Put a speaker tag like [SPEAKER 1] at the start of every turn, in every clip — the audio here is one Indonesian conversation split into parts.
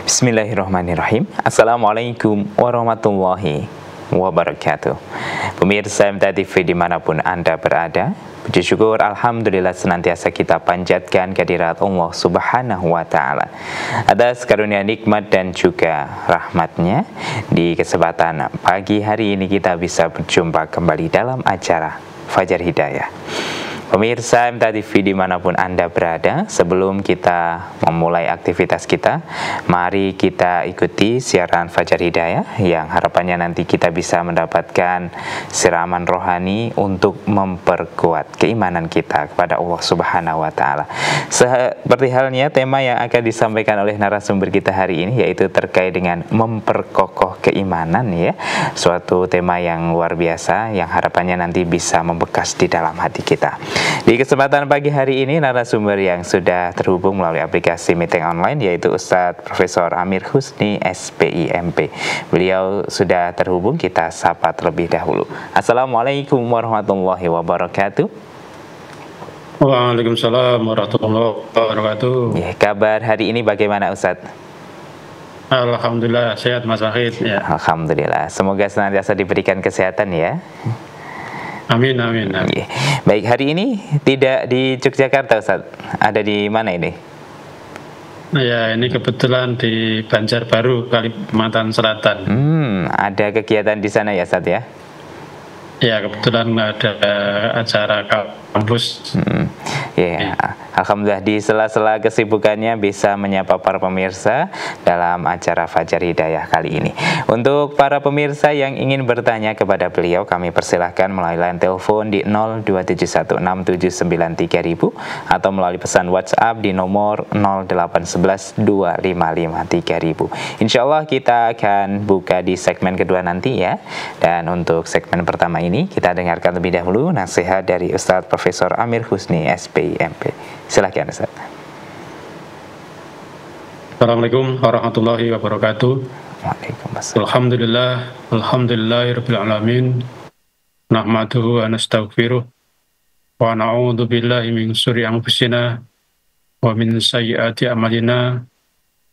[SPEAKER 1] Bismillahirrahmanirrahim. Assalamualaikum warahmatullahi wabarakatuh. Pemirsa MTA TV dimanapun Anda berada, puji syukur Alhamdulillah senantiasa kita panjatkan kehadirat Allah Subhanahu wa Ta'ala atas karunia nikmat dan juga rahmatnya. Di kesempatan pagi hari ini kita bisa berjumpa kembali dalam acara Fajar Hidayah. Pemirsa MTA TV dimanapun Anda berada, sebelum kita memulai aktivitas kita, mari kita ikuti siaran Fajar Hidayah yang harapannya nanti kita bisa mendapatkan siraman rohani untuk memperkuat keimanan kita kepada Allah Subhanahu wa Ta'ala. Seperti halnya tema yang akan disampaikan oleh narasumber kita hari ini, yaitu terkait dengan memperkokoh keimanan, ya. Suatu tema yang luar biasa yang harapannya nanti bisa membekas di dalam hati kita. Di kesempatan pagi hari ini, narasumber yang sudah terhubung melalui aplikasi meeting online yaitu Ustadz Profesor Amir Husni, SPIMP. Beliau sudah terhubung, kita sapa terlebih dahulu. Assalamualaikum warahmatullahi wabarakatuh.
[SPEAKER 2] Waalaikumsalam warahmatullahi wabarakatuh.
[SPEAKER 1] Ya, kabar hari ini bagaimana Ustadz?
[SPEAKER 2] Alhamdulillah sehat Mas Wahid. Ya.
[SPEAKER 1] Alhamdulillah, semoga senantiasa diberikan kesehatan ya.
[SPEAKER 2] Amin, amin, amin.
[SPEAKER 1] Baik, hari ini tidak di Yogyakarta Ustaz, ada di mana ini?
[SPEAKER 2] Ya, ini kebetulan di Banjarbaru, Kalimantan Selatan.
[SPEAKER 1] Ada kegiatan di sana ya Ustaz ya?
[SPEAKER 2] Ya, kebetulan ada acara kampus.
[SPEAKER 1] Ya, Alhamdulillah di sela-sela kesibukannya bisa menyapa para pemirsa dalam acara Fajar Hidayah kali ini. Untuk para pemirsa yang ingin bertanya kepada beliau, kami persilahkan melalui line telepon di 02716793000 atau melalui pesan WhatsApp di nomor 08112553000. Insya Allah kita akan buka di segmen kedua nanti ya. Dan untuk segmen pertama ini kita dengarkan lebih dahulu nasihat dari Ustadz Profesor Amir Husni, SPIMP. Silakan Ustaz.
[SPEAKER 2] Assalamualaikum warahmatullahi wabarakatuh.
[SPEAKER 1] Waalaikumsalam.
[SPEAKER 2] Alhamdulillahirabbil alamin. Nahmaduhu wa nastaghfiruh wa na'udzu billahi min syururi anfusina wa min sayyiati a'malina.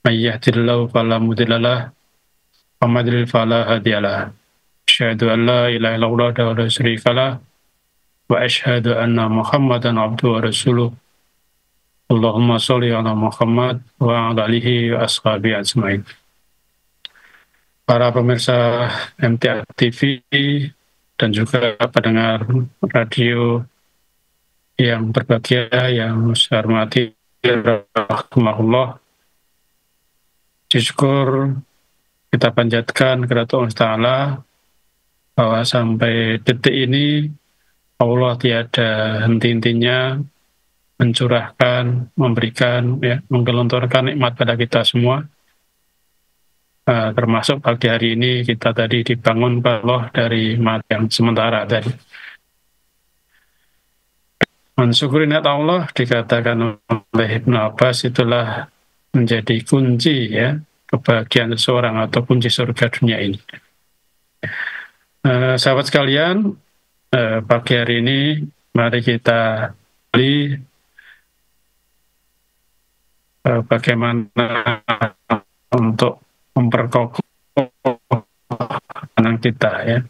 [SPEAKER 2] May yahdihillahu fala mudilla lahu wa may yudlil fala hadiya lahu. Asyhadu an la ilaha illallah wa la syarika lahu wa asyhadu anna Muhammadan abduhu wa rasuluh. Allahumma sholli ala Muhammad wa ala alihi wa ashabihi ajmain. Para pemirsa MTA TV dan juga pendengar radio yang berbahagia, yang saya hormati, rahimahullah, syukur kita panjatkan kepada Allah Ta'ala bahwa sampai detik ini Allah tiada henti-hentinya mencurahkan, memberikan, ya, menggelontorkan nikmat pada kita semua. Termasuk pagi hari ini kita tadi dibangun Allah dari mati yang sementara tadi. Mensyukuri nikmat Allah dikatakan oleh Ibnu Abbas itulah menjadi kunci ya kebahagiaan seseorang atau kunci surga dunia ini. Sahabat sekalian, pagi hari ini mari kita beli bagaimana untuk memperkokoh keimanan kita ya.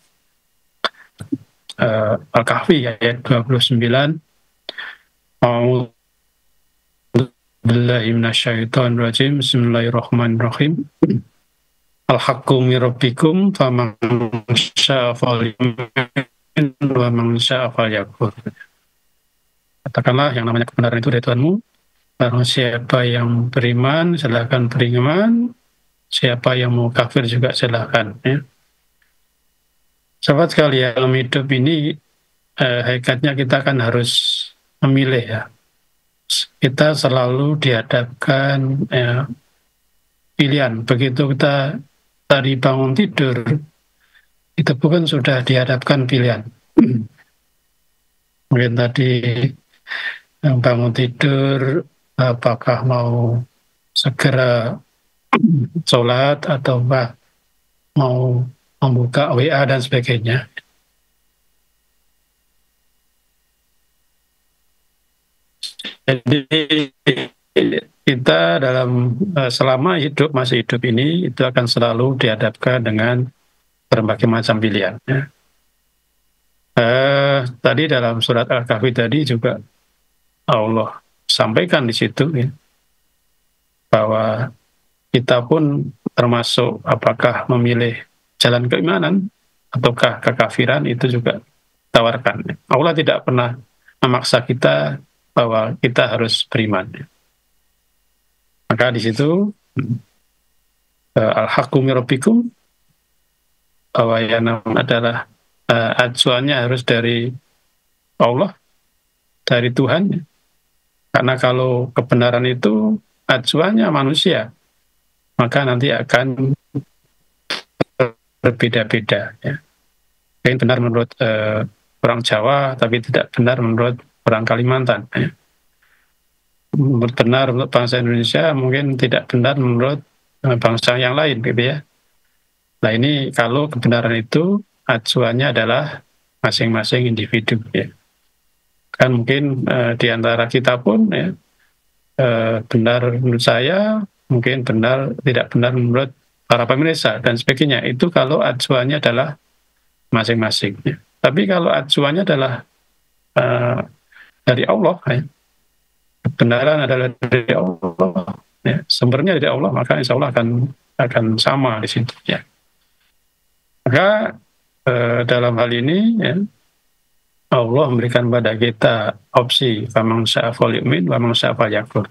[SPEAKER 2] Al-Kahfi ayat 29. A'udzubillahi minasyaitonir rajim. Bismillahirrahmanirrahim. Al-haqqu min rabbikum faman syaa'a falyu'min wa man syaa'a falyakfur. Katakanlah yang namanya kebenaran itu dari Tuhanmu. Barang siapa yang beriman, silakan beriman. Siapa yang mau kafir juga silakan. Ya. Sahabat sekalian, dalam hidup ini hakikatnya kita kan harus memilih ya. Kita selalu dihadapkan pilihan. Begitu kita tadi bangun tidur, itu bukan sudah dihadapkan pilihan. Mungkin tadi yang bangun tidur, apakah mau segera sholat atau mau membuka WA dan sebagainya. Jadi kita dalam selama masih hidup ini itu akan selalu dihadapkan dengan berbagai macam pilihan. Ya. Tadi dalam surat Al-Kahfi tadi juga Allah sampaikan di situ ya, bahwa kita pun termasuk apakah memilih jalan keimanan ataukah kekafiran, itu juga tawarkan. Allah tidak pernah memaksa kita bahwa kita harus beriman. Maka di situ al-haqqu min rabbikum, bahwa yang adalah acuannya harus dari Allah, dari Tuhan. Karena kalau kebenaran itu acuannya manusia, maka nanti akan berbeda-beda. Ya. Mungkin benar menurut orang Jawa, tapi tidak benar menurut orang Kalimantan. Ya. Benar menurut bangsa Indonesia, mungkin tidak benar menurut bangsa yang lain, gitu ya. Nah ini kalau kebenaran itu acuannya adalah masing-masing individu. Ya. Kan mungkin di antara kita pun ya, benar menurut saya, mungkin benar tidak benar menurut para pemirsa dan sebagainya. Itu kalau acuannya adalah masing-masing. Ya. Tapi kalau acuannya adalah dari Allah, ya, kebenaran adalah dari Allah, ya, sumbernya dari Allah, maka insya Allah akan sama di situ. Ya. Maka dalam hal ini ya, Allah memberikan pada kita opsi faman syaa falyu'min wa man syaa falyakfur.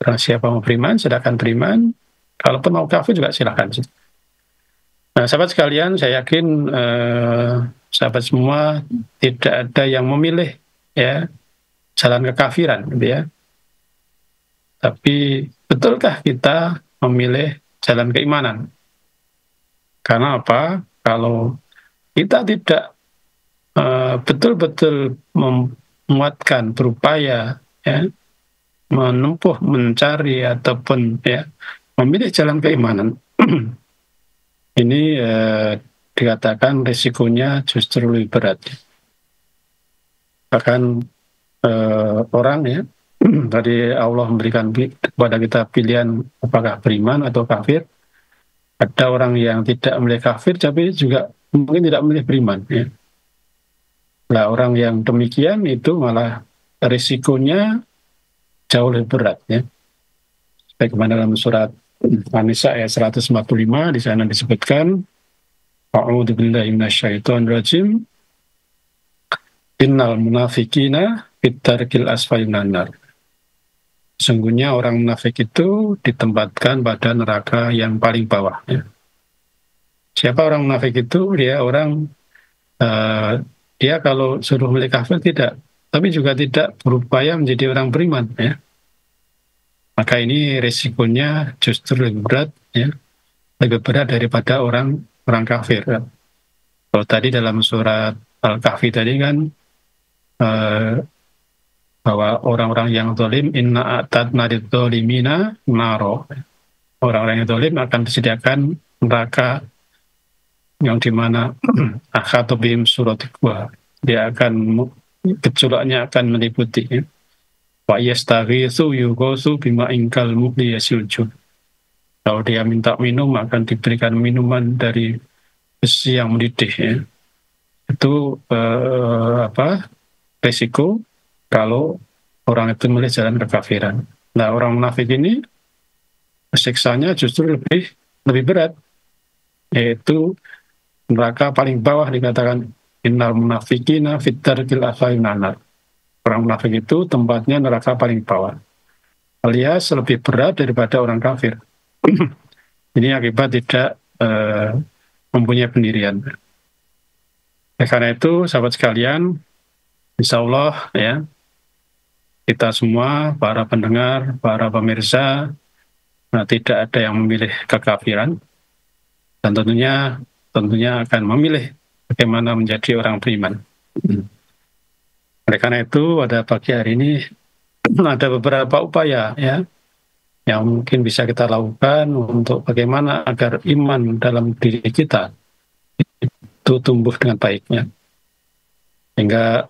[SPEAKER 2] Barang siapa mau beriman, silakan beriman. Kalaupun mau kafir juga silakan. Nah, sahabat sekalian, saya yakin sahabat semua tidak ada yang memilih ya jalan kekafiran, gitu ya. Tapi betulkah kita memilih jalan keimanan? Karena apa? Kalau kita tidak betul-betul memuatkan, berupaya ya, menempuh, mencari ataupun ya memilih jalan keimanan, ini dikatakan risikonya justru lebih berat. Bahkan orang ya tadi Allah memberikan kepada kita pilihan apakah beriman atau kafir. Ada orang yang tidak memilih kafir tapi juga mungkin tidak memilih beriman. Ya. Nah, orang yang demikian itu malah risikonya jauh lebih berat. Ya. Bagaimana dalam surat An-Nisa ayat 145 di sana disebutkan, A'udzu billahi minasyaitonir rajim. Innal munafiqina fit darkil asfali minan nar. Sesungguhnya orang munafik itu ditempatkan pada neraka yang paling bawah. Ya. Siapa orang munafik itu? Dia orang dia kalau suruh milik kafir tidak, tapi juga tidak berupaya menjadi orang beriman. Ya. Maka ini resikonya justru lebih berat, ya, lebih berat daripada orang kafir. Ya. Kalau tadi dalam surat Al-Kahfi tadi kan bahwa orang-orang yang zalim, inna a'tadna lidzalimina naro. Orang-orang yang zalim akan disediakan neraka yang dimana akhatubim surat ikhwa, dia akan gejolaknya akan meliputi wa yastaghitsu yughasu bima ingkal mubli yasilju. Kalau dia minta minum akan diberikan minuman dari besi yang mendidih. Ya. Itu resiko kalau orang itu memilih jalan kekafiran. Nah, orang munafik ini siksanya justru lebih berat, yaitu neraka paling bawah, dikatakan innal munafiqina fit darkil asfali minan nar. Orang munafik itu tempatnya neraka paling bawah, alias lebih berat daripada orang kafir. Ini akibat tidak mempunyai pendirian. Karena itu, sahabat sekalian, insya Allah ya, kita semua, para pendengar, para pemirsa, tidak ada yang memilih kekafiran, dan tentunya akan memilih bagaimana menjadi orang beriman. Oleh karena itu, pada pagi hari ini ada beberapa upaya ya yang mungkin bisa kita lakukan untuk bagaimana agar iman dalam diri kita itu tumbuh dengan baiknya. Sehingga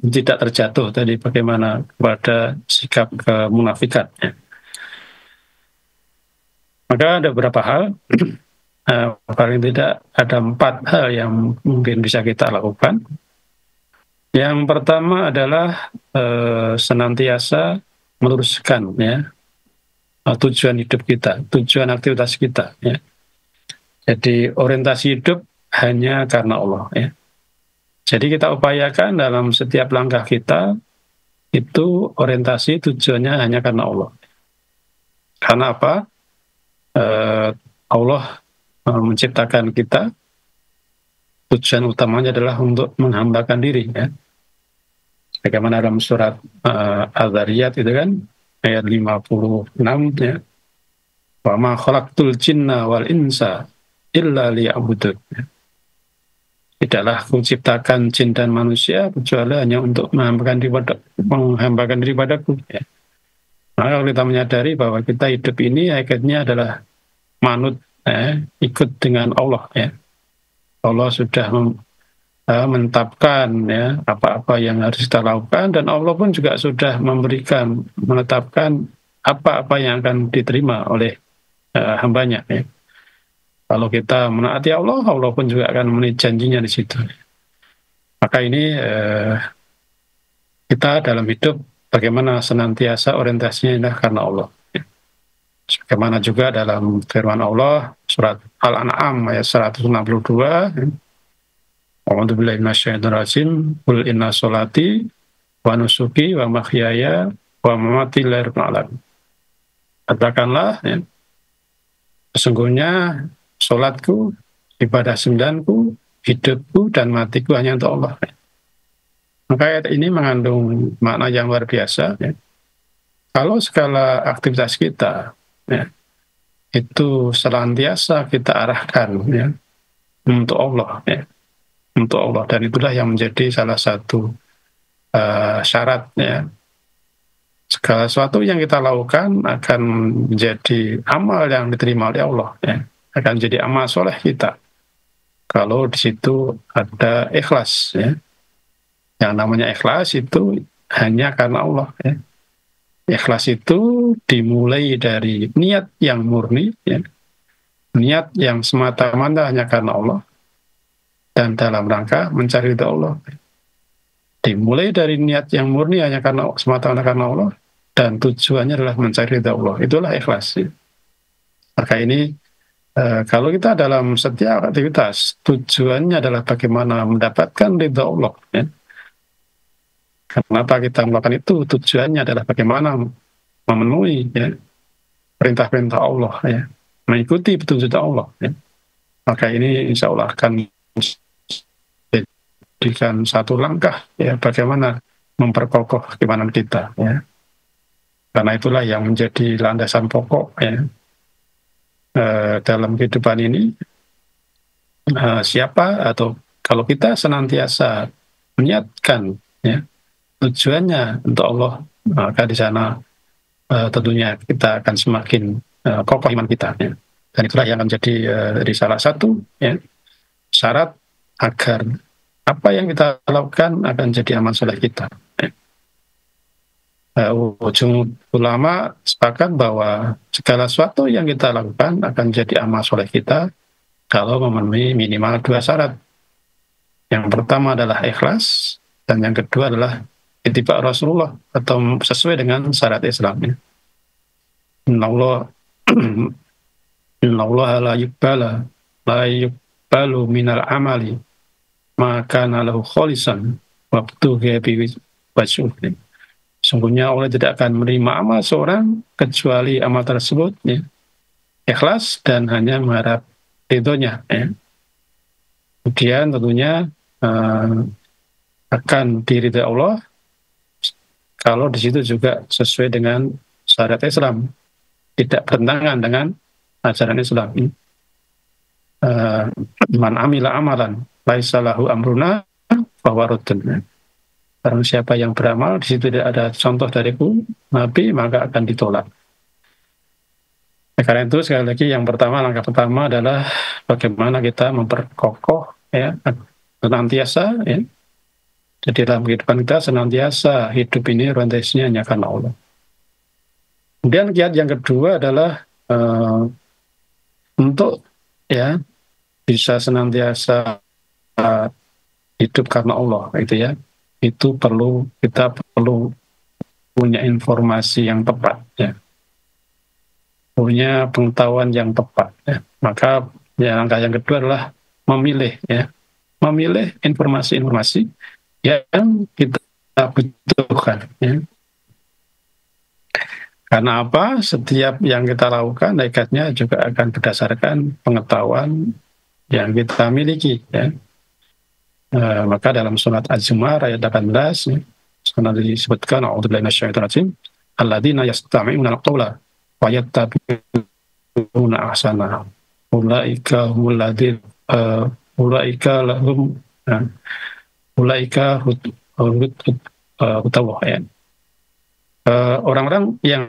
[SPEAKER 2] tidak terjatuh tadi bagaimana kepada sikap kemunafikan. Ya. Maka ada beberapa hal, paling tidak ada 4 hal yang mungkin bisa kita lakukan. Yang pertama adalah senantiasa meluruskan ya tujuan hidup kita, tujuan aktivitas kita. Ya. Jadi orientasi hidup hanya karena Allah. Ya. Jadi kita upayakan dalam setiap langkah kita itu orientasi tujuannya hanya karena Allah. Karena apa? Allah menciptakan kita, tujuan utamanya adalah untuk menghambakan diri. Ya. Bagaimana dalam surat Al-Zariyat itu kan, ayat 56, ya. Wa ma khalaqtul jinna wal insa illa liya'budun. Ya. Tidaklah aku ciptakan jin dan manusia kecuali hanya untuk menghambakan diri padaku. Ya. Maka kalau kita menyadari bahwa kita hidup ini hakikatnya adalah manut ikut dengan Allah. Ya. Allah sudah menetapkan ya apa-apa yang harus kita lakukan, dan Allah pun juga sudah menetapkan apa-apa yang akan diterima oleh hambanya. Ya. Kalau kita menaati Allah, Allah pun juga akan memenuhi janjinya di situ. Maka ini kita dalam hidup bagaimana senantiasa orientasinya adalah karena Allah. Bagaimana juga dalam firman Allah surat Al-An'am ayat 162. A'udzubillahi minasyaitonir rajim. Qul inna sholati wa nusuki wa mahyaya wa mamati lillahi rabbil alamin. Katakanlah ya, sesungguhnya sholatku, ibadah sembilanku, hidupku, dan matiku hanya untuk Allah. Maka ayat ini mengandung makna yang luar biasa. Ya. Kalau segala aktivitas kita ya, itu senantiasa kita arahkan ya, untuk Allah. Ya. Untuk Allah. Dan itulah yang menjadi salah satu syarat. Ya. Segala sesuatu yang kita lakukan akan menjadi amal yang diterima oleh Allah. Ya. Akan jadi amal soleh kita kalau di situ ada ikhlas. Ya. Yang namanya ikhlas itu hanya karena Allah. Ya. Ikhlas itu dimulai dari niat yang murni, ya. Niat yang semata-mata hanya karena Allah, dan dalam rangka mencari ridha Allah. Dimulai dari niat yang murni hanya karena semata-mata karena Allah, dan tujuannya adalah mencari ridha Allah. Itulah ikhlas. Ya. Maka ini kalau kita dalam setiap aktivitas tujuannya adalah bagaimana mendapatkan ridha Allah. Ya. Kenapa kita melakukan itu? Tujuannya adalah bagaimana memenuhi ya, perintah-perintah Allah, ya, mengikuti petunjuk Allah. Ya. Maka ini insya Allah akan jadikan satu langkah ya, bagaimana memperkokoh keimanan kita. Ya. Karena itulah yang menjadi landasan pokok ya, dalam kehidupan ini. Siapa atau kalau kita senantiasa meniatkan ya, tujuannya untuk Allah, maka di sana tentunya kita akan semakin kokoh iman kita. Ya. Dan itulah yang akan menjadi dari salah satu ya, syarat agar apa yang kita lakukan akan jadi amal soleh kita. Ya. Ujung ulama sepakat bahwa segala sesuatu yang kita lakukan akan jadi amal soleh kita kalau memenuhi minimal 2 syarat. Yang pertama adalah ikhlas, dan yang kedua adalah ittiba Rasulullah atau sesuai dengan syarat Islam. Innallaha la yuqbalu minal amali ma kana lahu khalisan wabtugha bi wajhihi. Sungguhnya Allah tidak akan menerima amal seorang kecuali amal tersebut ya, ikhlas dan hanya mengharap ridhonya. Ya. Kemudian tentunya akan diridhai Allah kalau di situ juga sesuai dengan syariat Islam, tidak bertentangan dengan ajaran Islam. Man amila amalan laisa lahu amruna fahuwa raddun. Barang siapa yang beramal di situ tidak ada contoh dariku Nabi, maka akan ditolak. Karena itu sekali lagi yang pertama, langkah pertama adalah bagaimana kita memperkokoh ya, senantiasa ya, Jadi dalam kehidupan kita senantiasa hidup ini orientasinya hanya karena Allah. Kemudian kiat yang kedua adalah untuk ya bisa senantiasa hidup karena Allah, itu ya. Itu kita perlu punya informasi yang tepat, ya. Punya pengetahuan yang tepat, ya. Maka langkah yang kedua adalah memilih, ya. Memilih informasi-informasi yang kita butuhkan, ya. Karena apa? Setiap yang kita lakukan, hakikatnya juga akan berdasarkan pengetahuan yang kita miliki. Ya. Maka dalam surat Az-Zumar ayat 18, ya, karena disebutkan, A'udzubillahi minasyaitonir rajim, alladzina yastami'una al-qawla wa yattabi'una ahsana. Ulaika humul ladzina ulaika lahum ulaika hutawah, ya. Orang-orang yang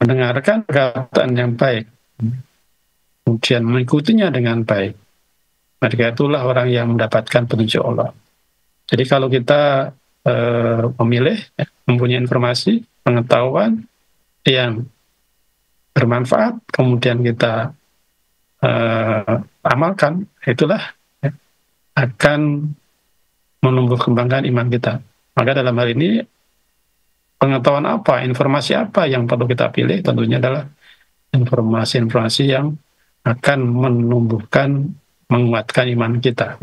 [SPEAKER 2] mendengarkan perkataan yang baik, kemudian mengikutinya dengan baik, mereka itulah orang yang mendapatkan petunjuk Allah. Jadi kalau kita memilih, mempunyai informasi, pengetahuan yang bermanfaat, kemudian kita amalkan, itulah akan menumbuh kembangkan iman kita. Maka dalam hal ini, pengetahuan apa, informasi apa yang perlu kita pilih, tentunya adalah informasi-informasi yang akan menumbuhkan, menguatkan iman kita.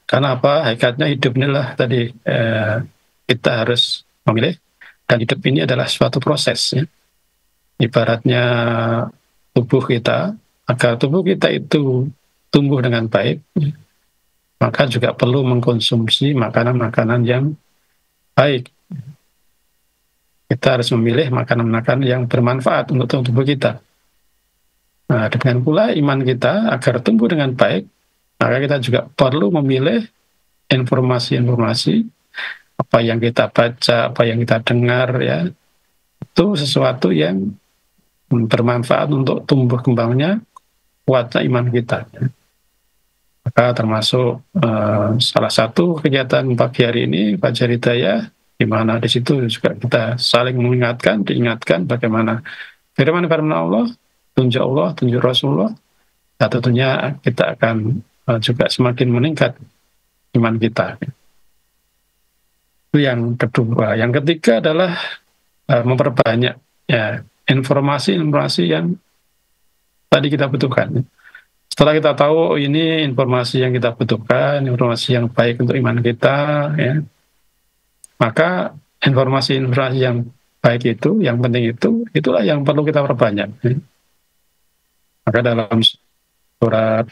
[SPEAKER 2] Karena apa? Hakikatnya hidup inilah tadi kita harus memilih, dan hidup ini adalah suatu proses. Ya. Ibaratnya tubuh kita, agar tubuh kita itu tumbuh dengan baik, maka juga perlu mengkonsumsi makanan-makanan yang baik. Kita harus memilih makanan-makanan yang bermanfaat untuk tubuh kita. Nah, dengan pula iman kita agar tumbuh dengan baik, maka kita juga perlu memilih informasi-informasi, apa yang kita baca, apa yang kita dengar, ya, itu sesuatu yang bermanfaat untuk tumbuh kembangnya, kuatnya iman kita. Maka termasuk salah satu kegiatan pagi hari ini, Fajar Hidayah, di mana di situ juga kita saling mengingatkan, diingatkan bagaimana firman Allah, tunjuk Rasulullah, dan tentunya kita akan juga semakin meningkat iman kita. Itu yang kedua. Yang ketiga adalah memperbanyak ya informasi-informasi yang tadi kita butuhkan. Setelah kita tahu ini informasi yang kita butuhkan, informasi yang baik untuk iman kita, ya, maka informasi-informasi yang baik itu, yang penting itu, itulah yang perlu kita perbanyak. Maka dalam surat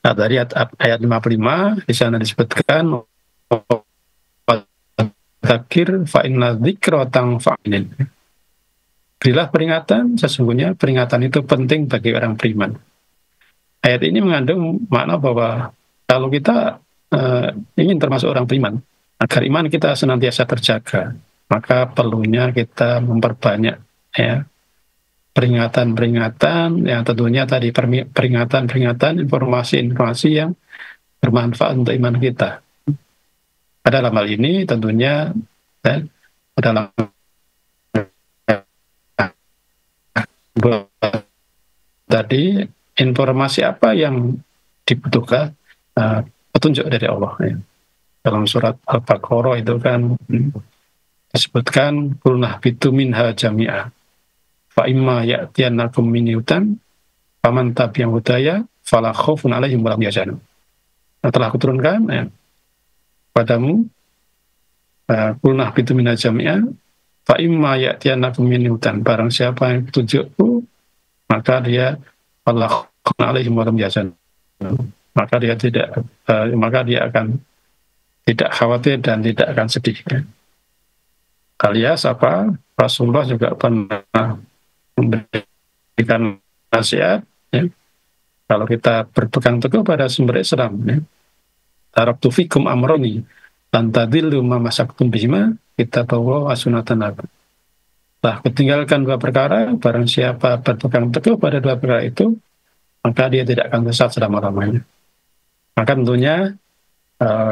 [SPEAKER 2] Ad-Dariyat ayat 55, di sana disebutkan, Dzakir fa inna dzikra tanfa'ul. Berilah peringatan, sesungguhnya peringatan itu penting bagi orang beriman. Ayat ini mengandung makna bahwa kalau kita ingin termasuk orang beriman, agar iman kita senantiasa terjaga, maka perlunya kita memperbanyak ya peringatan-peringatan yang tentunya tadi peringatan-peringatan, informasi-informasi yang bermanfaat untuk iman kita. Pada dalam hal ini tentunya dalam tadi informasi apa yang dibutuhkan, petunjuk dari Allah. Ya. Dalam surat Al-Baqarah itu kan disebutkan qulnah bitu minha jami'a fa imma ya'tiyannakum minni hudan faman tabi'a hudaya fala khaufun 'alaihim wa lahum yahzanun. Nah, telah kuturunkan ya, padamu qulnah bitu minha jami'a fa imma ya'tiyannakum minni hudan, barang siapa yang petunjukku maka dia fala khaufun 'alaihim wa lahum yahzanun. Maka dia akan tidak khawatir dan tidak akan sedih. Ya. Alias apa? Rasulullah juga pernah memberikan nasihat. Ya. Kalau kita berpegang teguh pada sumber Islam, ya. Taraktu fikum amroni lan tadillu ma masaktum bihima, kita bawa sunatan Nabi. Lah, ketinggalkan dua perkara, barang siapa berpegang teguh pada dua perkara itu, maka dia tidak akan sesat selama-lamanya. Maka tentunya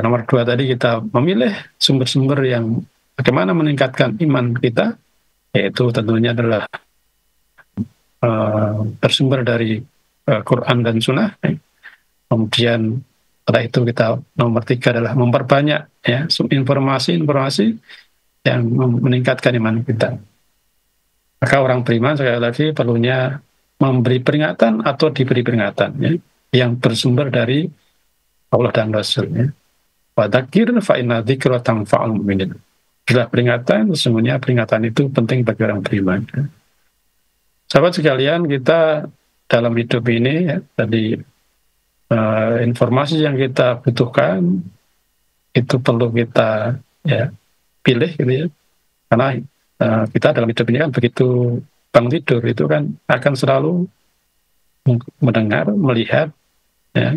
[SPEAKER 2] nomor 2 tadi kita memilih sumber-sumber yang bagaimana meningkatkan iman kita, yaitu tentunya adalah bersumber dari Quran dan Sunnah. Kemudian setelah itu kita nomor 3 adalah memperbanyak ya informasi-informasi yang meningkatkan iman kita. Maka orang beriman sekali lagi perlunya memberi peringatan atau diberi peringatan ya, yang bersumber dari Allah dan Rasul-Nya. Fadzakir fa inna dzikra tanfa'ul mu'minin. Bila peringatan, sesungguhnya peringatan itu penting bagi orang beriman. Sahabat sekalian, kita dalam hidup ini ya, tadi informasi yang kita butuhkan itu perlu kita ya pilih gitu ya. Karena kita dalam hidup ini kan begitu bangun tidur itu kan akan selalu mendengar, melihat ya,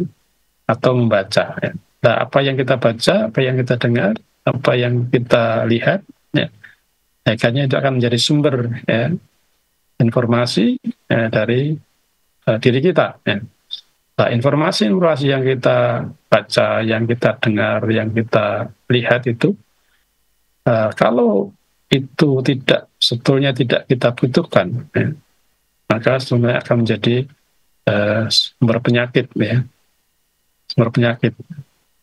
[SPEAKER 2] atau membaca ya. Nah, apa yang kita baca, apa yang kita dengar, apa yang kita lihat ya, kayaknya itu akan menjadi sumber ya, informasi ya, dari diri kita ya. Nah, informasi-informasi yang kita baca, yang kita dengar, yang kita lihat itu kalau itu sebetulnya tidak kita butuhkan ya, maka sebenarnya akan menjadi sumber penyakit ya. Sumber penyakit.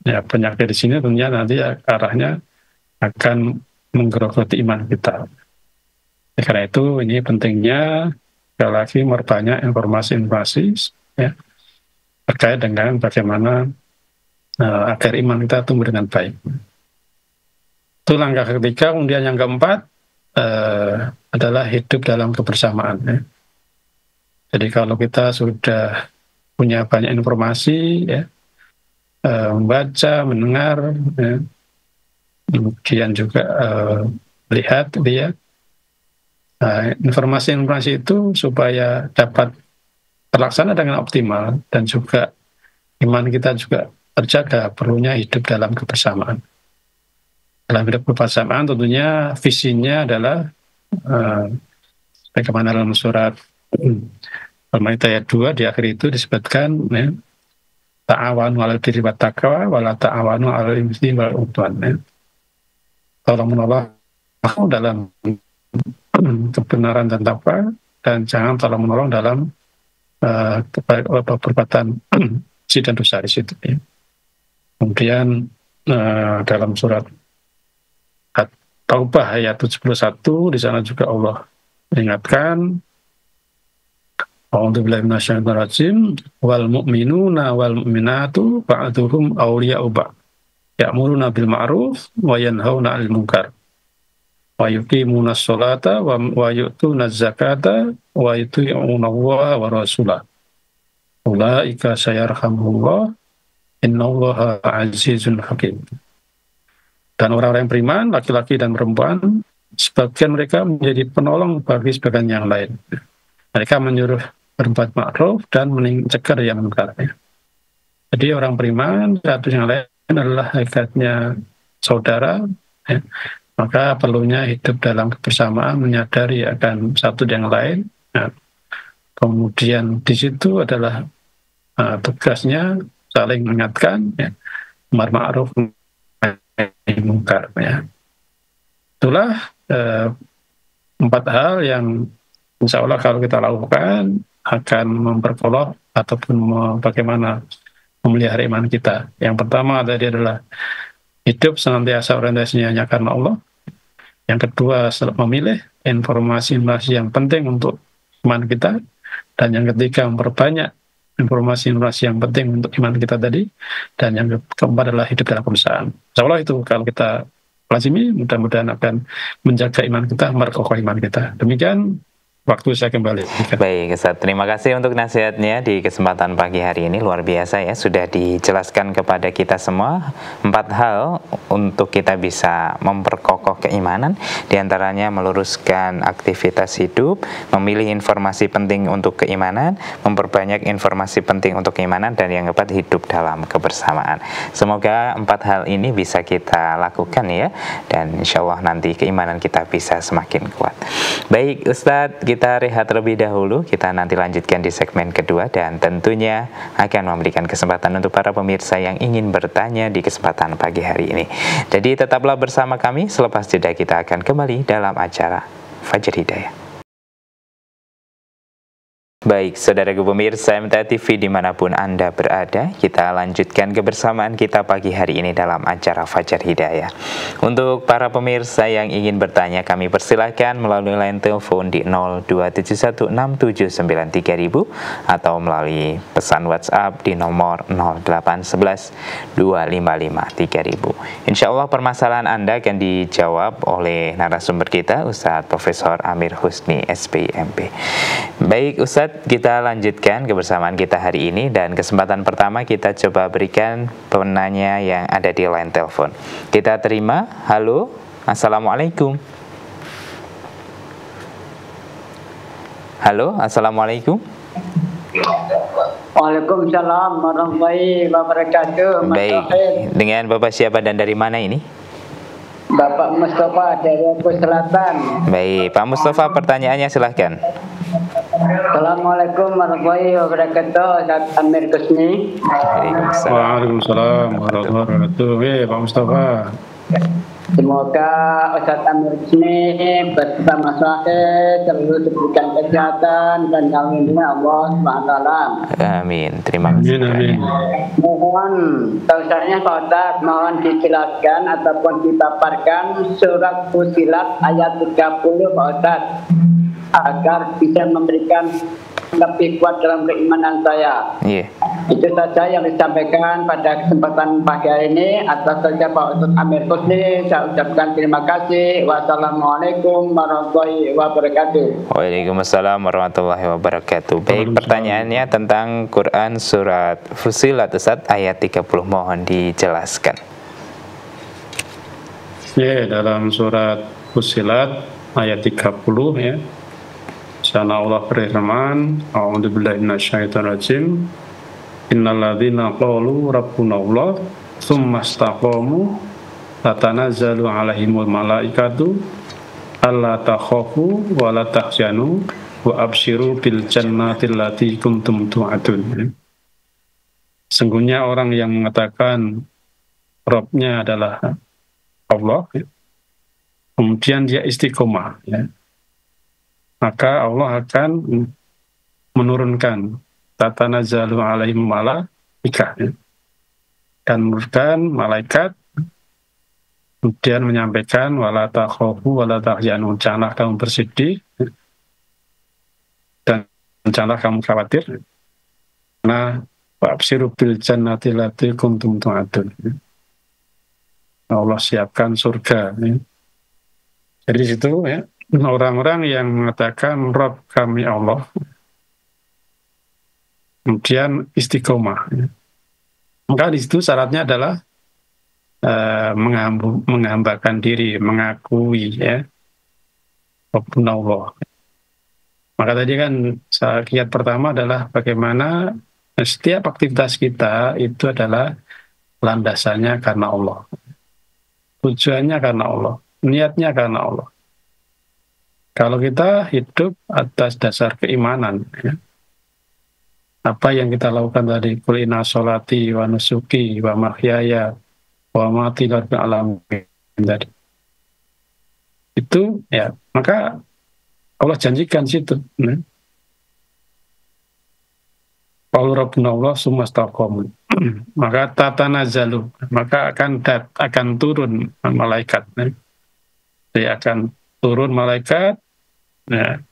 [SPEAKER 2] Ya, penyakit di sini tentunya nanti arahnya akan menggerogoti iman kita. Ya, karena itu ini pentingnya sekali lagi memperbanyak informasi-informasi ya, terkait dengan bagaimana agar iman kita tumbuh dengan baik. Itu langkah ketiga. Kemudian yang keempat adalah hidup dalam kebersamaan. Ya. Jadi kalau kita sudah punya banyak informasi ya, membaca, mendengar, ya. Kemudian juga lihat, ya. Informasi-informasi itu supaya dapat terlaksana dengan optimal dan juga iman kita juga terjaga, perlunya hidup dalam kebersamaan. Dalam hidup kebersamaan tentunya visinya adalah bagaimana dalam surat Al-Maidah ayat 2 di akhir itu disebutkan ya, ta'awanu 'alal birri wat taqwa wa la ta'awanu 'alal itsmi wal 'udwan. Ya. Tolong menolong dalam kebenaran dan takwa dan jangan tolong menolong dalam perbuatan keji dan dosa di situ. Ya. Kemudian dalam surat Taubah ayat 71 di sana juga Allah mengingatkan A'udzubillahi minasyaitonir rajim wal mu'minuna wal mu'minatu ba'duhum awliya'u ba'd ya'muruna bil ma'ruf wa yanhauna 'anil munkar wa yuqimuna sholata wa yu'tuna zakata wa yuti'una Allaha wa rasulahu ulaika sayarhamuhullah innallaha 'azizun hakim. Dan orang-orang yang beriman, laki-laki dan perempuan, sebagian mereka menjadi penolong bagi sebagian yang lain. Mereka menyuruh berbuat ma'ruf dan mencegah yang munkar. Jadi orang beriman, satu yang lain adalah hakikatnya saudara, ya. Maka perlunya hidup dalam kebersamaan, menyadari akan satu yang lain. Ya. Kemudian di situ adalah tugasnya saling mengingatkan, ya. Amar ma'ruf mungkar ya. Itulah 4 hal yang insya Allah kalau kita lakukan akan memperkolok ataupun bagaimana memelihara iman kita. Yang pertama tadi adalah hidup senantiasa orientasinya hanya karena Allah. Yang kedua memilih informasi-informasi yang penting untuk iman kita. Dan yang ketiga memperbanyak informasi-informasi yang penting untuk iman kita tadi. Dan yang keempat adalah hidup dalam kebersamaan. Insya Allah itu kalau kita lazimi, mudah-mudahan akan menjaga iman kita, merkokoh iman kita. Demikian waktu saya kembali.
[SPEAKER 1] Baik, Ustaz. Terima kasih untuk nasihatnya di kesempatan pagi hari ini. Luar biasa ya, sudah dijelaskan kepada kita semua 4 hal untuk kita bisa memperkokoh keimanan. Di antaranya meluruskan aktivitas hidup, memilih informasi penting untuk keimanan, memperbanyak informasi penting untuk keimanan, dan yang keempat hidup dalam kebersamaan. Semoga 4 hal ini bisa kita lakukan ya, dan insya Allah nanti keimanan kita bisa semakin kuat. Baik, Ustaz, kita rehat terlebih dahulu. Kita nanti lanjutkan di segmen kedua dan tentunya akan memberikan kesempatan untuk para pemirsa yang ingin bertanya di kesempatan pagi hari ini. Jadi tetaplah bersama kami, selepas jeda kita akan kembali dalam acara Fajar Hidayah. Baik, saudaraku pemirsa MTA TV dimanapun Anda berada, kita lanjutkan kebersamaan kita pagi hari ini dalam acara Fajar Hidayah. Untuk para pemirsa yang ingin bertanya, kami persilahkan melalui line telepon di 02716793000 atau melalui pesan WhatsApp di nomor 08112553.000. Insya Allah permasalahan Anda akan dijawab oleh narasumber kita, Ustadz Profesor Amir Husni, SPMP. Baik Ustadz, kita lanjutkan kebersamaan kita hari ini dan kesempatan pertama kita coba berikan penanya yang ada di line telepon. Kita terima. Halo, Assalamualaikum. Halo, Assalamualaikum.
[SPEAKER 3] Waalaikumsalam warahmatullahi wabarakatuh.
[SPEAKER 1] Baik, dengan Bapak siapa dan dari mana ini?
[SPEAKER 3] Bapak Mustafa dari Lombok Selatan.
[SPEAKER 1] Baik, Pak Mustafa, pertanyaannya silahkan.
[SPEAKER 3] Assalamualaikum warahmatullahi wabarakatuh. Ustaz Amir Husni.
[SPEAKER 2] Waalaikumsalam warahmatullahi wabarakatuh. Pak Mustafa.
[SPEAKER 3] Semoga Ustaz Amir Husni beserta Mas Wahid selalu diberikan kesehatan dan kalungnya Allah SWT.
[SPEAKER 1] Amin. Terima kasih.
[SPEAKER 2] Amin.
[SPEAKER 3] Mohon tausahnya Pak Ustaz, mohon dijelaskan ataupun dipaparkan surat Fusilat ayat 30 Pak Ustaz, agar bisa memberikan lebih kuat dalam keimanan saya. Itu saja yang disampaikan pada kesempatan pagi hari ini. Atas saja Pak Ustaz Amir Husni, saya ucapkan terima kasih. Wassalamualaikum warahmatullahi wabarakatuh.
[SPEAKER 1] Waalaikumsalam warahmatullahi wabarakatuh. Baik, pertanyaannya tentang Quran surat Fusilat Ustaz ayat 30, mohon dijelaskan.
[SPEAKER 2] Ya, dalam surat Fusilat ayat 30 ya. Sana Allah berfirman, A'udzubillahi minasyaitonirrajim. Innalladzina qalu rabbunallah tsumma istaqamu tatanazzalu 'alaihimul malaikatu alla takhafu wa la tahzanu wa absyiru bil jannati allati kuntum tu'adun. Sungguhnya orang yang mengatakan Rabb-nya adalah Allah, ya, kemudian dia istiqomah, ya, maka Allah akan menurunkan tatanazzalu alaihim malaikah, ya, dan menurunkan malaikat, kemudian menyampaikan wala takhafu wala tahzanu, janganlah kamu bersedih dan janganlah kamu khawatir, karena wa'absyiru bil jannati allati kuntum tu'adun. Allah siapkan surga, ya. Jadi situ, ya, orang-orang yang mengatakan Rabb kami Allah, kemudian istiqomah, ya. Maka di situ syaratnya adalah menghambakan diri, mengakui, ya, Rabbuna Allah. Maka tadi kan kiat pertama adalah bagaimana setiap aktivitas kita itu adalah landasannya karena Allah, tujuannya karena Allah, niatnya karena Allah. Kalau kita hidup atas dasar keimanan, ya, apa yang kita lakukan tadi, qul inna sholati wa nusuki wa mahyaya wa mamati lillahi alamin tadi, itu, ya, maka Allah janjikan situ, ya. Qalu rabbuna Allah tsumma istaqamu, maka tatanazzalu, maka akan turun malaikat, ya. Jadi akan turun malaikat, ya,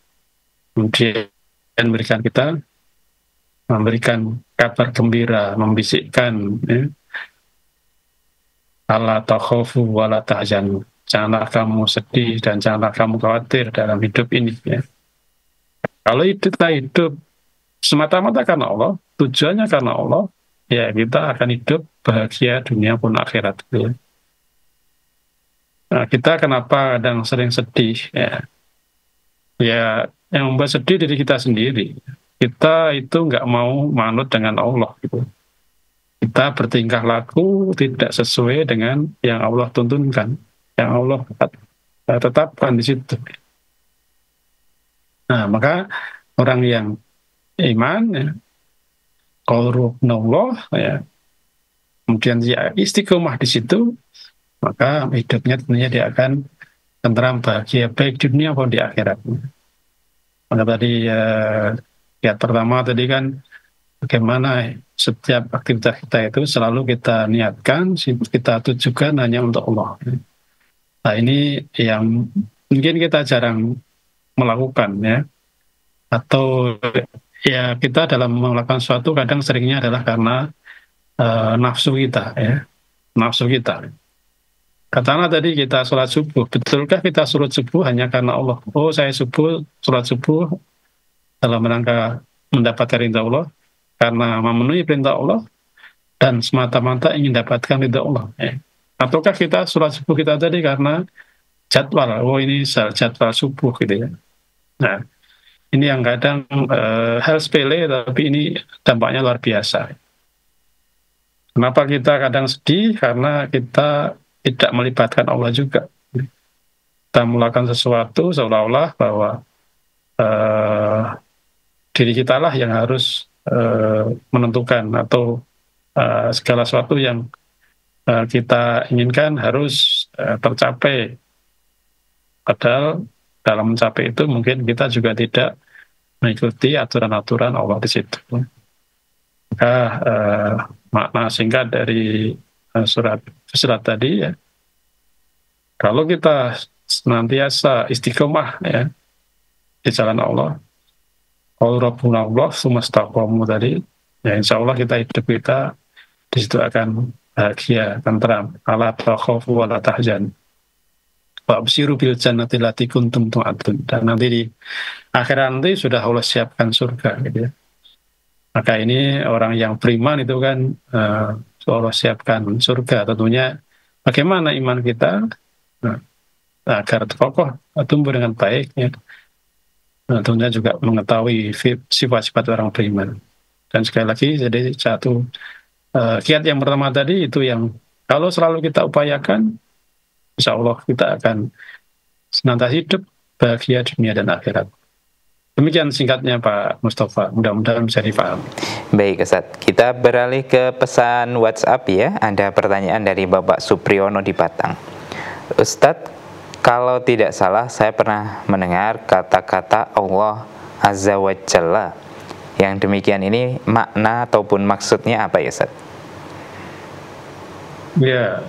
[SPEAKER 2] kemudian memberikan kabar gembira, membisikkan, ya, alla takhafu wa la tahzanu, janganlah kamu sedih dan janganlah kamu khawatir dalam hidup ini, ya. Kalau kita hidup semata-mata karena Allah, tujuannya karena Allah, ya, kita akan hidup bahagia dunia pun akhirat, ya. Nah, kita kenapa kadang sering sedih, ya? Ya, yang membuat sedih diri kita sendiri. Kita itu nggak mau manut dengan Allah, gitu. Kita bertingkah laku tidak sesuai dengan yang Allah tuntunkan, yang Allah tetapkan di situ. Nah, maka orang yang iman, ya, qaulullah, ya, kemudian dia istiqomah di situ, maka hidupnya tentunya dia akan tentram, bahagia, baik di dunia maupun di akhirat. Maka tadi lihat pertama tadi kan bagaimana setiap aktivitas kita itu selalu kita niatkan, kita tujukan hanya untuk Allah. Nah, ini yang mungkin kita jarang melakukan, ya. Atau ya kita dalam melakukan sesuatu kadang seringnya adalah karena nafsu kita, ya. Nafsu kita. Katakanlah tadi kita sholat subuh, betulkah kita sholat subuh hanya karena Allah? Oh, saya sholat subuh dalam rangka mendapatkan ridha Allah, karena memenuhi perintah Allah, dan semata-mata ingin dapatkan ridha Allah. Ya. Ataukah kita sholat subuh kita tadi karena jadwal, oh ini jadwal subuh gitu ya. Nah, ini yang kadang hal sepele, tapi ini dampaknya luar biasa. Kenapa kita kadang sedih? Karena kita tidak melibatkan Allah juga. Kita melakukan sesuatu seolah-olah bahwa diri kita lah yang harus menentukan, atau segala sesuatu yang kita inginkan harus tercapai. Padahal dalam mencapai itu mungkin kita juga tidak mengikuti aturan-aturan Allah di situ. Maka makna singkat dari surat Fussilat tadi, ya, kalau kita senantiasa istiqomah, ya, di jalan Allah, qaul rabbuna Allah tsumastaqamu tadi, ya insya Allah hidup kita di situ akan bahagia, tentram. Ala takhafu wa la tahzan wa absyiru bil jannati allati kuntum tu'adun. Dan nanti di akhirat nanti sudah Allah siapkan surga, gitu ya. Maka ini orang yang beriman itu kan Allah siapkan surga. Tentunya bagaimana iman kita agar kokoh, tumbuh dengan baik, ya. Tentunya juga mengetahui sifat-sifat orang beriman. Dan sekali lagi, jadi satu kiat yang pertama tadi itu yang kalau selalu kita upayakan, insya Allah kita akan senantiasa hidup bahagia dunia dan akhirat. Demikian singkatnya Pak Mustafa, mudah-mudahan bisa dipahami.
[SPEAKER 1] Baik Ustadz, kita beralih ke pesan WhatsApp ya. Ada pertanyaan dari Bapak Supriyono di Batang. Ustadz, kalau tidak salah saya pernah mendengar kata-kata Allah Azza wa Jalla. Yang demikian ini makna ataupun maksudnya apa ya Ustadz?
[SPEAKER 2] Ya,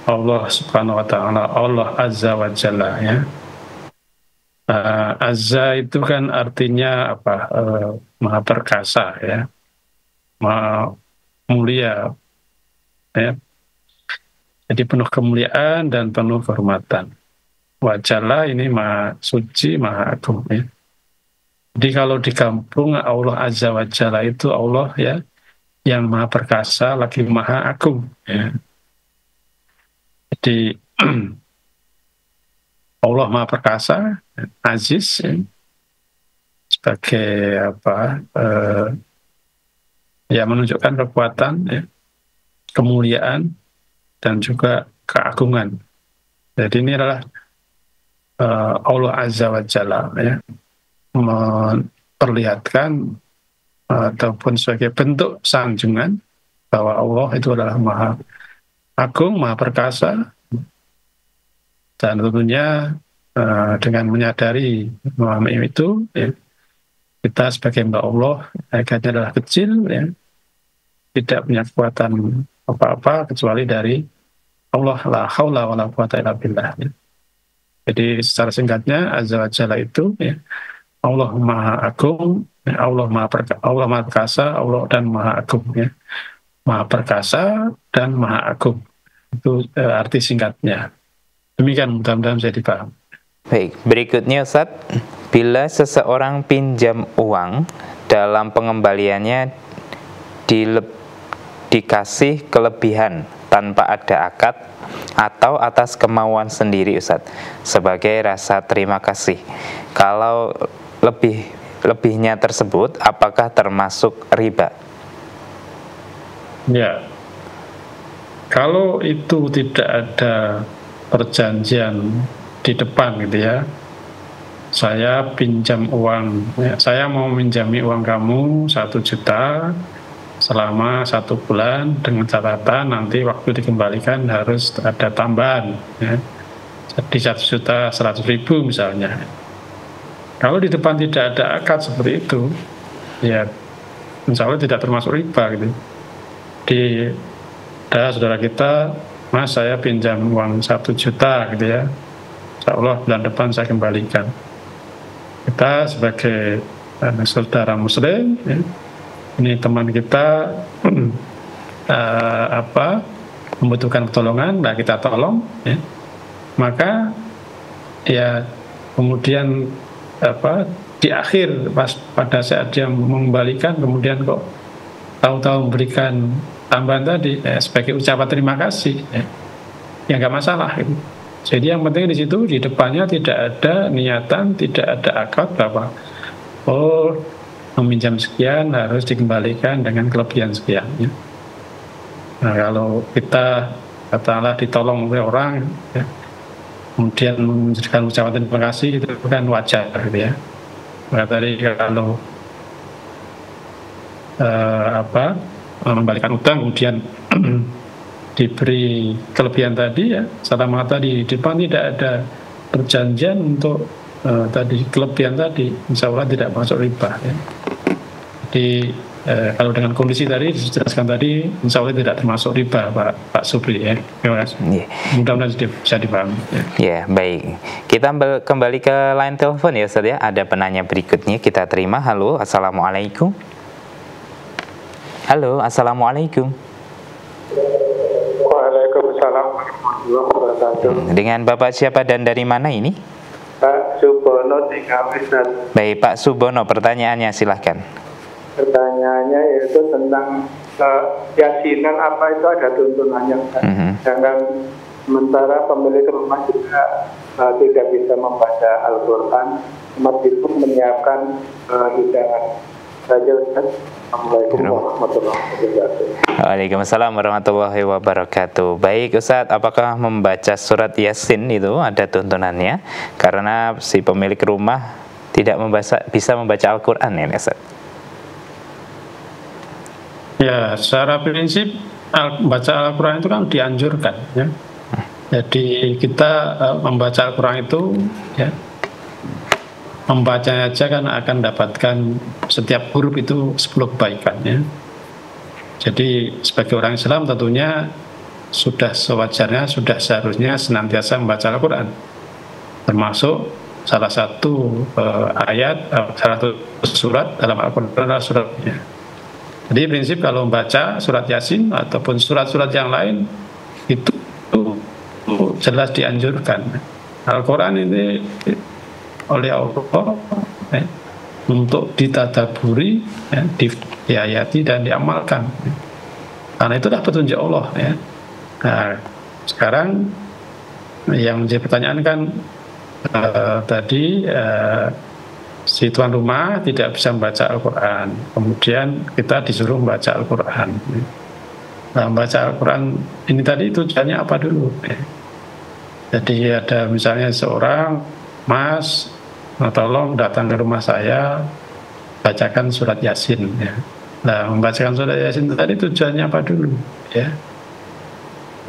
[SPEAKER 2] Allah subhanahu wa ta'ala, Allah Azza wa Jalla, ya. Azza itu kan artinya apa? Maha perkasa, ya, maha mulia, ya. Jadi penuh kemuliaan dan penuh kehormatan. Wajalla ini maha suci, maha agung, ya. Jadi kalau di kampung Allah Azza wa Jalla itu Allah, ya, yang maha perkasa lagi maha agung, ya. Jadi Allah maha perkasa, aziz, ya, sebagai apa? Ya, menunjukkan kekuatan, ya, kemuliaan dan juga keagungan. Jadi ini adalah Allah Azza wa Jalla, ya, memperlihatkan ataupun sebagai bentuk sanjungan bahwa Allah itu adalah maha agung, maha perkasa. Dan tentunya dengan menyadari memahami itu, ya, kita sebagai hamba Allah agaknya adalah kecil, ya, tidak punya kekuatan apa-apa kecuali dari Allah, la haula wa la quwata illa billah, ya. Jadi secara singkatnya Azza wa Jalla itu, ya, Allah maha agung, ya, Allah maha perkasa, Allah dan maha agung, ya. Maha perkasa dan maha agung, itu arti singkatnya. Demikian, mudah-mudahan bisa dipaham.
[SPEAKER 1] Baik, berikutnya Ustadz, bila seseorang pinjam uang dalam pengembaliannya dikasih kelebihan tanpa ada akad atau atas kemauan sendiri Ustadz, sebagai rasa terima kasih, kalau lebihnya tersebut apakah termasuk riba?
[SPEAKER 2] Ya, kalau itu tidak ada perjanjian di depan, gitu ya, saya pinjam uang, saya mau minjami uang kamu 1 juta selama 1 bulan dengan catatan nanti waktu dikembalikan harus ada tambahan, ya. Jadi 1.100.000 misalnya. Kalau di depan tidak ada akad seperti itu, ya insya Allah tidak termasuk riba gitu. Ada saudara kita, Mas saya pinjam uang 1 juta gitu ya, insya Allah bulan depan saya kembalikan. Kita sebagai saudara muslim, ya, ini teman kita membutuhkan pertolongan, nah kita tolong, ya. Maka ya kemudian di akhir pada saat dia mengembalikan kemudian kok tahu-tahu memberikan tambahan tadi sebagai ucapan terima kasih, ya nggak masalah gitu. Jadi yang penting di situ di depannya tidak ada niatan, tidak ada akad bahwa meminjam sekian harus dikembalikan dengan kelebihan sekian, ya. Nah kalau kita katakanlah ditolong oleh orang, ya, kemudian memberikan ucapan terima kasih itu kan wajar gitu ya. Maka tadi kalau membalikan utang kemudian diberi kelebihan tadi, ya selama tadi di depan tidak ada perjanjian untuk tadi kelebihan tadi, insya Allah tidak masuk riba, ya. Jadi kalau dengan kondisi tadi dijelaskan tadi, insya Allah tidak termasuk riba, Pak Supri, ya. Terima kasih. Yeah. Mudah-mudahan bisa dipahami.
[SPEAKER 1] Ya, baik. Kita kembali ke line telepon ya Ustaz ya. Ada penanya berikutnya kita terima. Halo, assalamualaikum. Halo, assalamualaikum.
[SPEAKER 4] Waalaikumsalam warahmatullahi wabarakatuh.
[SPEAKER 1] Dengan Bapak siapa dan dari mana ini?
[SPEAKER 4] Pak Subono di Kawisan.
[SPEAKER 1] Baik, Pak Subono, pertanyaannya silahkan.
[SPEAKER 4] Pertanyaannya yaitu tentang yasinan, apa itu ada tuntunannya? Sedangkan sementara pemilik rumah juga tidak bisa membaca Al-Quran, meskipun menyiapkan hidangan. Saja Ustaz. Assalamualaikum warahmatullahi wabarakatuh.
[SPEAKER 1] Waalaikumsalam warahmatullahi wabarakatuh. Baik Ustaz, apakah membaca surat Yasin itu ada tuntunannya? Karena si pemilik rumah tidak bisa membaca Al-Quran ya Ustaz?
[SPEAKER 2] Ya, secara prinsip membaca Al-Quran itu kan dianjurkan, ya. Jadi kita membaca Al-Quran itu, ya, membacanya aja kan akan dapatkan setiap huruf itu 10 kebaikan, ya. Jadi sebagai orang Islam tentunya sudah sewajarnya, sudah seharusnya senantiasa membaca Al-Quran, termasuk salah satu ayat, salah satu surat dalam Al-Quran adalah suratnya. Jadi prinsip kalau membaca surat Yasin ataupun surat-surat yang lain itu jelas dianjurkan. Al-Quran ini oleh Allah, ya, untuk ditadaburi, ya, diayati dan diamalkan, ya. Karena itu adalah petunjuk Allah, ya. Nah, sekarang yang menjadi pertanyaan kan tadi si tuan rumah tidak bisa membaca Al-Quran, kemudian kita disuruh membaca Al-Quran. Nah, membaca Al-Quran ini tadi tujuannya apa dulu, ya. Jadi ada misalnya seorang, Mas, tolong datang ke rumah saya, bacakan surat Yasin, ya. Nah, membacakan surat Yasin tadi tujuannya apa dulu, ya?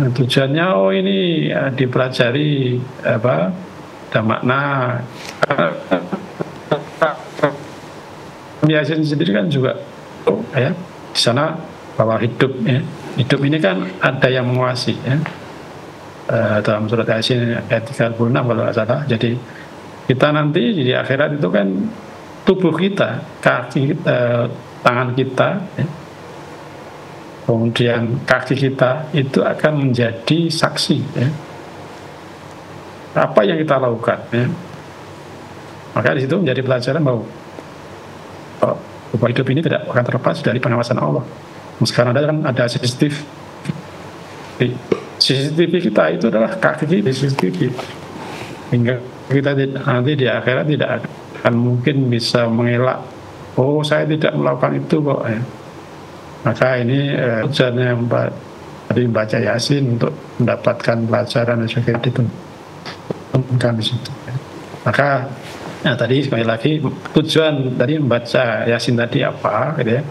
[SPEAKER 2] Nah, tujuannya ini dipelajari ada makna. Yasin sendiri kan juga, ya, di sana bahwa hidup, ya, hidup ini kan ada yang menguasai, ya. Dalam surat Yasin ayat 36 kalau tidak salah. Jadi kita nanti di akhirat itu kan tubuh kita, kaki, tangan kita, ya, kemudian kaki kita itu akan menjadi saksi, ya, apa yang kita lakukan, ya. Maka di situ menjadi pelajaran bahwa hidup ini tidak akan terlepas dari pengawasan Allah. Sekarang ada CCTV kita itu adalah kaki CCTV, hingga kita nanti di akhirat tidak akan mungkin bisa mengelak, oh saya tidak melakukan itu kok, ya. Maka ini tujuannya membaca Yasin untuk mendapatkan pelajaran yang seperti itu, bukan di situ, ya. Maka Nah tadi sekali lagi tujuan tadi membaca Yasin tadi apa gitu ya.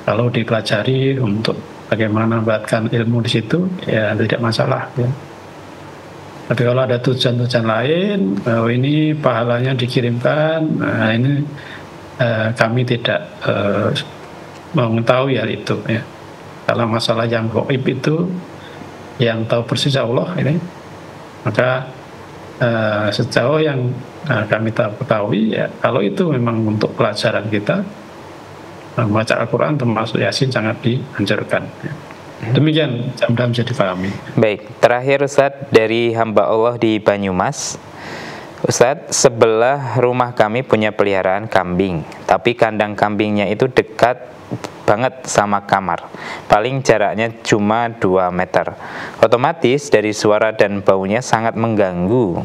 [SPEAKER 2] Kalau dipelajari untuk bagaimana mendapatkan ilmu di situ ya tidak masalah ya. Tapi kalau ada tujuan-tujuan lain, ini pahalanya dikirimkan, nah ini kami tidak mengetahui hal itu ya. Kalau masalah yang gaib itu yang tahu persis Allah ini, maka sejauh yang kami ketahui ya, kalau itu memang untuk pelajaran kita, membaca Al-Quran termasuk Yasin sangat dianjurkan ya. Demikian mudah-mudahan bisa dipahami.
[SPEAKER 1] Baik, terakhir Ustadz dari hamba Allah di Banyumas. Ustadz, sebelah rumah kami punya peliharaan kambing, tapi kandang kambingnya itu dekat banget sama kamar. Paling jaraknya cuma 2 meter. Otomatis dari suara dan baunya sangat mengganggu.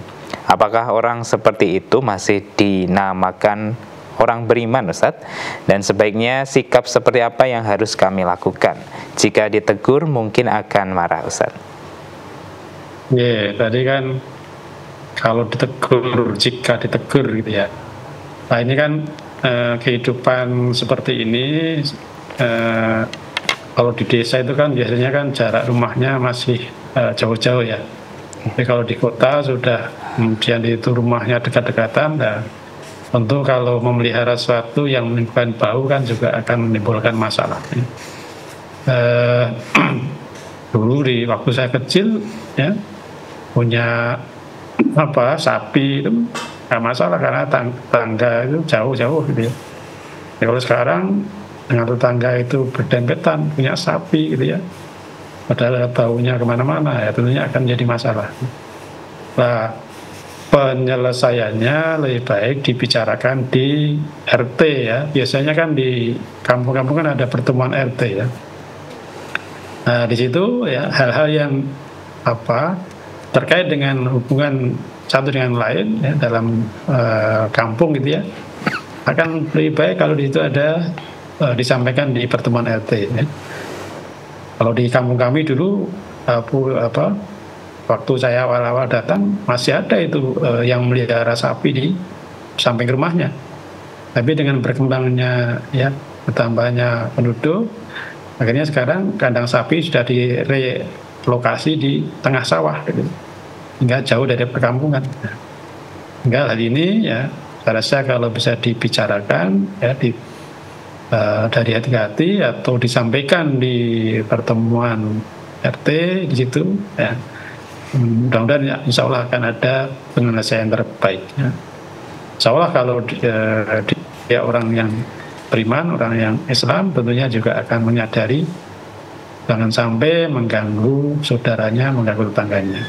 [SPEAKER 1] Apakah orang seperti itu masih dinamakan orang beriman, Ustadz? Dan sebaiknya sikap seperti apa yang harus kami lakukan? Jika ditegur mungkin akan marah, Ustadz.
[SPEAKER 2] Tadi kan kalau ditegur, jika ditegur gitu ya. Nah ini kan kehidupan seperti ini, kalau di desa itu kan biasanya kan jarak rumahnya masih jauh-jauh ya. Tapi kalau di kota sudah kemudian itu rumahnya dekat-dekatan, nah, tentu kalau memelihara sesuatu yang menimbulkan bau kan juga akan menimbulkan masalah. Dulu di waktu saya kecil ya punya sapi itu nggak masalah karena tangga itu jauh-jauh gitu ya. Kalau sekarang dengan tetangga itu berdempetan punya sapi gitu ya, padahal baunya kemana-mana ya tentunya akan jadi masalah. Nah penyelesaiannya lebih baik dibicarakan di RT ya. Biasanya kan di kampung-kampung kan ada pertemuan RT ya. Nah di situ ya hal-hal yang terkait dengan hubungan satu dengan lain ya, dalam kampung gitu ya, akan lebih baik kalau di situ ada disampaikan di pertemuan RT ya. Kalau di kampung kami dulu waktu saya awal-awal datang masih ada itu yang melihara sapi di samping rumahnya. Tapi dengan berkembangnya ya bertambahnya penduduk, akhirnya sekarang kandang sapi sudah direlokasi di tengah sawah gitu, hingga jauh dari perkampungan. Hingga hal ini ya saya rasa kalau bisa dibicarakan ya dari hati-hati atau disampaikan di pertemuan RT di situ ya, mudah-mudahan ya, insya Allah akan ada penyelesaian terbaik ya. Insya Allah kalau dia orang yang beriman, orang yang Islam, tentunya juga akan menyadari jangan sampai mengganggu saudaranya, mengganggu tetangganya.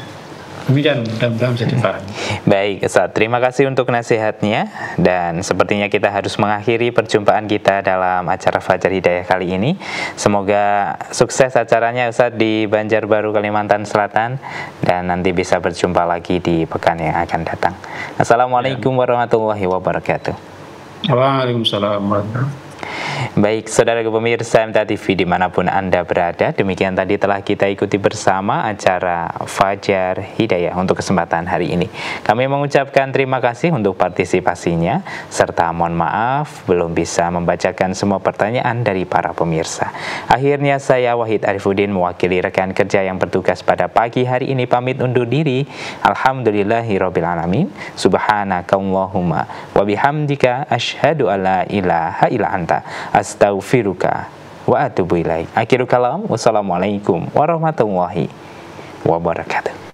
[SPEAKER 2] Demikian, mudah-mudahan bisa dipahami.
[SPEAKER 1] Baik, Ustaz, terima kasih untuk nasihatnya. Dan sepertinya kita harus mengakhiri perjumpaan kita dalam acara Fajar Hidayah kali ini. Semoga sukses acaranya, Ustaz, di Banjarbaru, Kalimantan Selatan. Dan nanti bisa berjumpa lagi di pekan yang akan datang. Assalamualaikum warahmatullahi wabarakatuh.
[SPEAKER 2] Waalaikumsalam warahmatullahi.
[SPEAKER 1] Baik, saudara pemirsa MTA TV dimanapun Anda berada, demikian tadi telah kita ikuti bersama acara Fajar Hidayah untuk kesempatan hari ini. Kami mengucapkan terima kasih untuk partisipasinya, serta mohon maaf belum bisa membacakan semua pertanyaan dari para pemirsa. Akhirnya saya Wahid Arifuddin mewakili rekan kerja yang bertugas pada pagi hari ini pamit undur diri. Alhamdulillahirrabbilalamin. Subhanakallahumma wa bihamdika asyhadu alla ilaha illa anta astaghfiruka wa atubu ilaik. Akhirul kalam, wassalamualaikum warahmatullahi wabarakatuh.